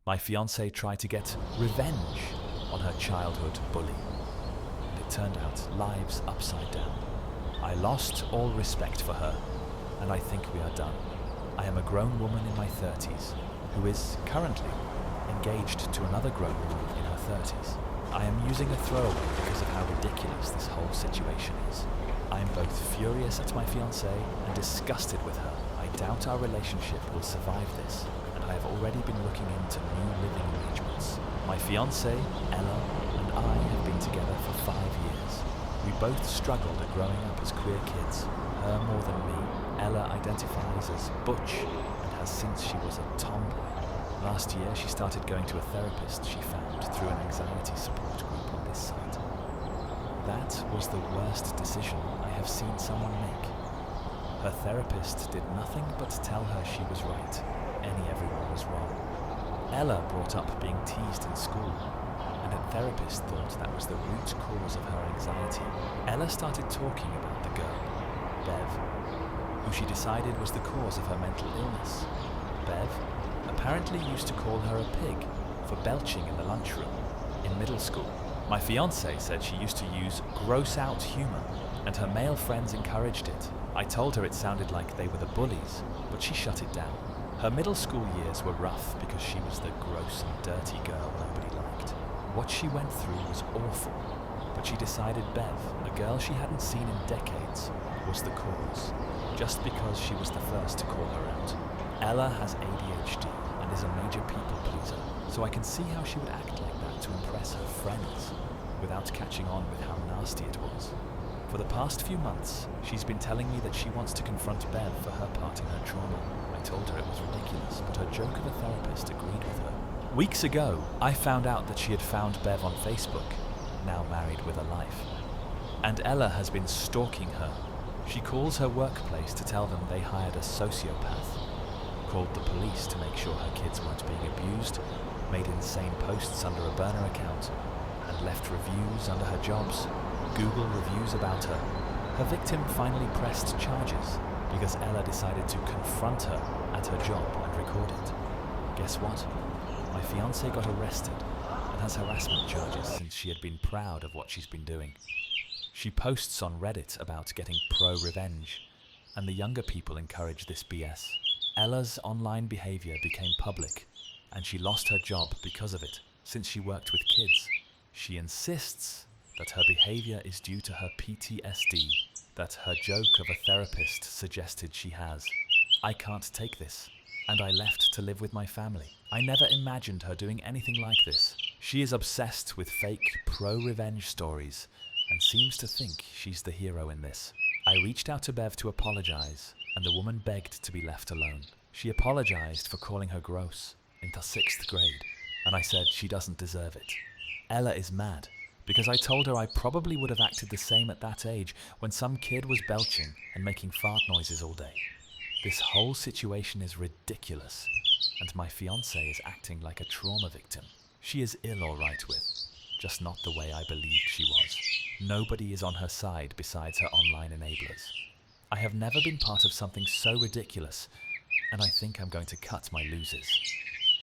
My fiancée tried to get revenge on her childhood bully. And it turned out lives upside down. I lost all respect for her, and I think we are done. I am a grown woman in my 30s who is currently engaged to another grown woman in her 30s. I am using a throwaway because of how ridiculous this whole situation is. I am both furious at my fiancée and disgusted with her. I doubt our relationship will survive this, and I have already been looking into new living arrangements. My fiancée, Ella, and I have been together for 5 years. We both struggled at growing up as queer kids, her more than me. Ella identifies as butch and has since she was a tomboy. Last year she started going to a therapist she found through an anxiety support group on this site. That was the worst decision I have seen someone make. Her therapist did nothing but tell her she was right, everyone was wrong. Ella brought up being teased in school, and a therapist thought that was the root cause of her anxiety. Ella started talking about the girl, Bev, who she decided was the cause of her mental illness. Bev apparently used to call her a pig for belching in the lunchroom in middle school. My fiancée said she used to use gross-out humor, and her male friends encouraged it. I told her it sounded like they were the bullies, but she shut it down. Her middle school years were rough because she was the gross and dirty girl nobody liked. What she went through was awful, but she decided Bev, a girl she hadn't seen in decades, was the cause, just because she was the first to call her out. Ella has ADHD and is a major people pleaser, so I can see how she would act like that to impress her friends, without catching on with how nasty it was. For the past few months, she's been telling me that she wants to confront Bev for her part in her trauma. I told her it was ridiculous, but her joke of a therapist agreed with her. Weeks ago, I found out that she had found Bev on Facebook, now married with a life. And Ella has been stalking her. She calls her workplace to tell them they hired a sociopath, called the police to make sure her kids weren't being abused, made insane posts under a burner account, and left reviews under her jobs, Google reviews about her. Her victim finally pressed charges because Ella decided to confront her at her job and record it. Guess what? My fiancée got arrested and has harassment charges since she had been proud of what she's been doing. She posts on Reddit about getting pro-revenge, and the younger people encourage this BS. Ella's online behavior became public, and she lost her job because of it, since she worked with kids. She insists that her behavior is due to her PTSD, that her joke of a therapist suggested she has. I can't take this, and I left to live with my family. I never imagined her doing anything like this. She is obsessed with fake pro-revenge stories, and seems to think she's the hero in this. I reached out to Bev to apologize, and the woman begged to be left alone. She apologized for calling her gross in the 6th grade, and I said she doesn't deserve it. Ella is mad, because I told her I probably would have acted the same at that age when some kid was belching and making fart noises all day. This whole situation is ridiculous, and my fiancée is acting like a trauma victim. She is ill all right with, just not the way I believed she was. Nobody is on her side besides her online enablers. I have never been part of something so ridiculous, and I think I'm going to cut my losers.